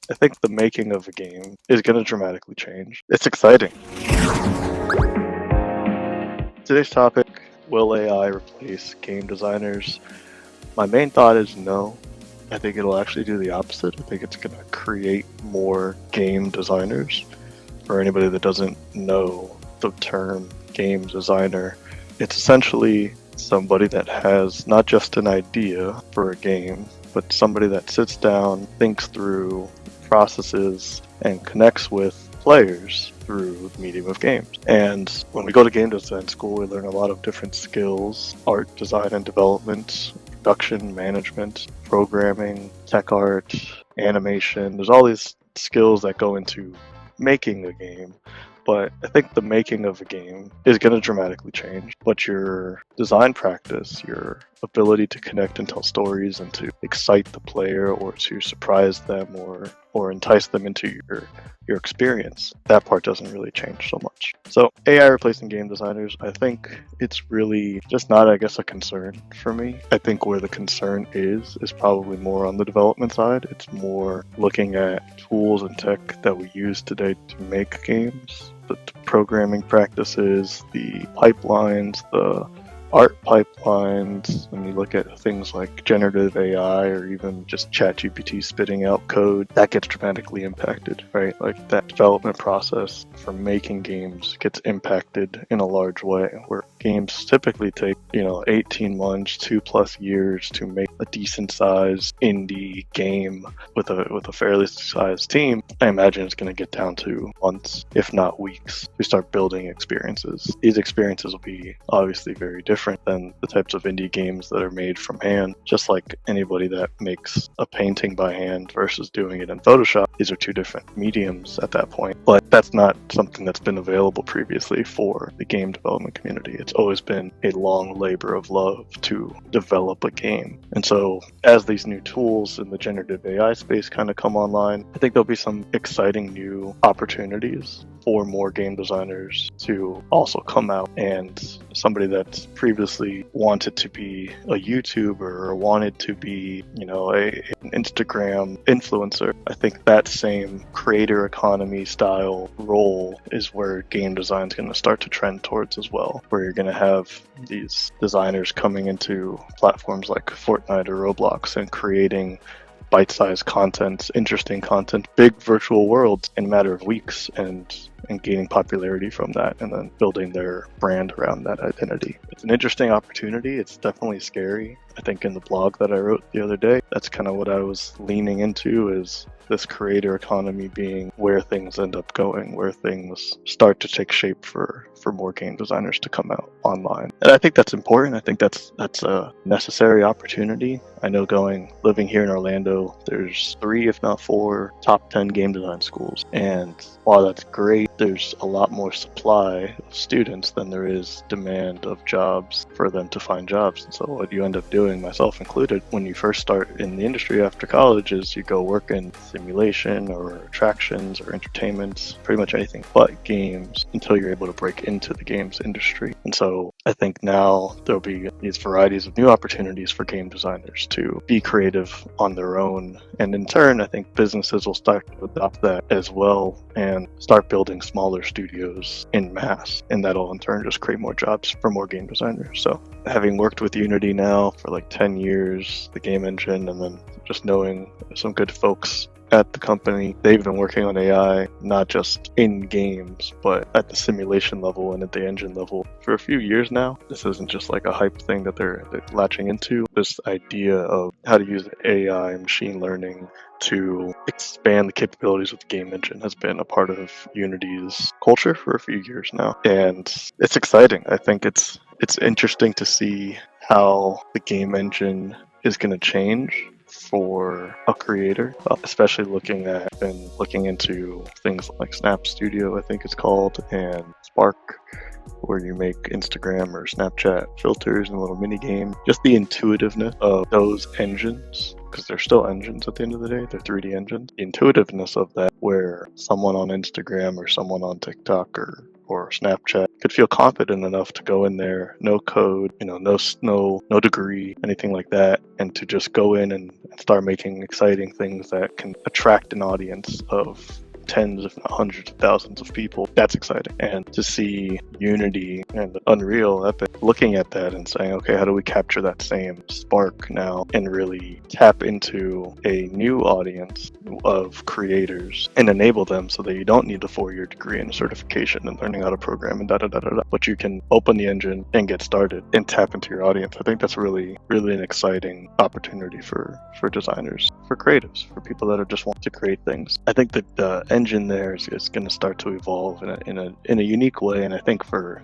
I think the making of a game is going to dramatically change. It's exciting. Today's topic, will AI replace game designers? My main thought is no. I think it'll actually do the opposite. I think it's going to create more game designers. For anybody that doesn't know the term game designer, it's essentially somebody that has not just an idea for a game, but somebody that sits down, thinks through, processes, and connects with players through the medium of games. And when we go to game design school, we learn a lot of different skills: art, design, and development, production, management, programming, tech art, animation. There's all these skills that go into making a game. But I think the making of a game is going to dramatically change. But your design practice, your ability to connect and tell stories and to excite the player or to surprise them or entice them into your experience, that part doesn't really change so much. So AI replacing game designers, I think it's really just not, I guess, a concern for me. I think where the concern is probably more on the development side. It's more looking at tools and tech that we use today to make games, the programming practices, the pipelines, the art pipelines. When you look at things like generative AI or even just ChatGPT spitting out code, that gets dramatically impacted, right? Like that development process for making games gets impacted in a large way, where games typically take, 18 months, 2+ years to make a decent sized indie game with a fairly sized team. I imagine it's going to get down to months, if not weeks, to start building experiences. These experiences will be obviously very different than the types of indie games that are made from hand. Just like anybody that makes a painting by hand versus doing it in Photoshop, these are two different mediums at that point. But that's not something that's been available previously for the game development community. It's always been a long labor of love to develop a game. And so as these new tools in the generative AI space kind of come online, I think there'll be some exciting new opportunities for more game designers to also come out. And somebody that's previously wanted to be a YouTuber or wanted to be, an Instagram influencer, I think that same creator economy style role is where game design is going to start to trend towards as well, where you're going to have these designers coming into platforms like Fortnite or Roblox and creating bite-sized content, interesting content, big virtual worlds in a matter of weeks and gaining popularity from that, and then building their brand around that identity. It's an interesting opportunity. It's definitely scary. I think in the blog that I wrote the other day, that's kind of what I was leaning into, is this creator economy being where things end up going, where things start to take shape for more game designers to come out online. And I think that's important. I think that's a necessary opportunity. I know living here in Orlando, there's 3, if not 4, top 10 game design schools. And while that's great, there's a lot more supply of students than there is demand of jobs for them to find jobs. And so what you end up doing, myself included, when you first start in the industry after college, is you go work in simulation or attractions or entertainment, pretty much anything but games, until you're able to break into the games industry. And so I think now there'll be these varieties of new opportunities for game designers to be creative on their own. And in turn, I think businesses will start to adopt that as well and start building smaller studios in mass. And that'll in turn just create more jobs for more game designers. So having worked with Unity now for like 10 years, the game engine, and then just knowing some good folks at the company, they've been working on AI not just in games but at the simulation level and at the engine level for a few years now. This isn't just like a hype thing that they're latching into. This idea of how to use AI and machine learning to expand the capabilities of the game engine has been a part of Unity's culture for a few years now, and it's exciting. I think it's interesting to see how the game engine is going to change for a creator, especially looking into things like Snap Studio, I think it's called, and Spark, where you make Instagram or Snapchat filters and a little mini game. Just the intuitiveness of those engines, because they're still engines at the end of the day, they're 3D engines. The intuitiveness of that, where someone on Instagram or someone on TikTok or or Snapchat could feel confident enough to go in there, no code, no degree, anything like that, and to just go in and start making exciting things that can attract an audience of tens, if not hundreds of thousands of people. That's exciting. And to see Unity and Unreal Epic looking at that and saying, okay, how do we capture that same spark now and really tap into a new audience of creators and enable them so that you don't need the 4-year degree and certification and learning how to program and but you can open the engine and get started and tap into your audience. I think that's really, really an exciting opportunity for designers, for creatives, for people that are just want to create things. I think that the engine there is going to start to evolve in a unique way, and I think for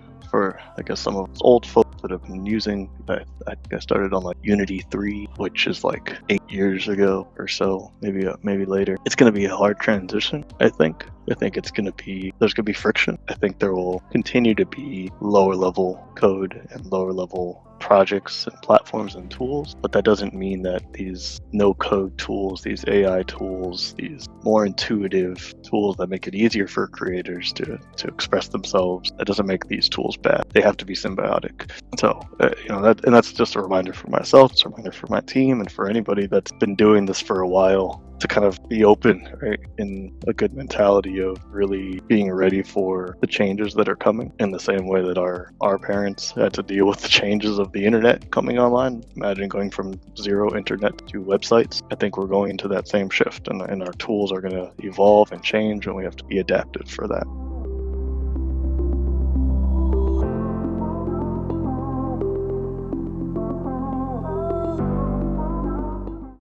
I guess some of those old folks that have been using, I started on like Unity 3, which is like 8 years ago or so, maybe later. It's going to be a hard transition, I think. I think there's going to be friction. I think there will continue to be lower level code and lower level projects and platforms and tools, but that doesn't mean that these no-code tools, these AI tools, these more intuitive tools that make it easier for creators to express themselves, that doesn't make these tools bad. They have to be symbiotic. So, that's just a reminder for myself, it's a reminder for my team, and for anybody that's been doing this for a while, to kind of be open, right, in a good mentality of really being ready for the changes that are coming, in the same way that our parents had to deal with the changes of the internet coming online. Imagine going from zero internet to websites. I think we're going into that same shift, and our tools are going to evolve and change, and we have to be adaptive for that.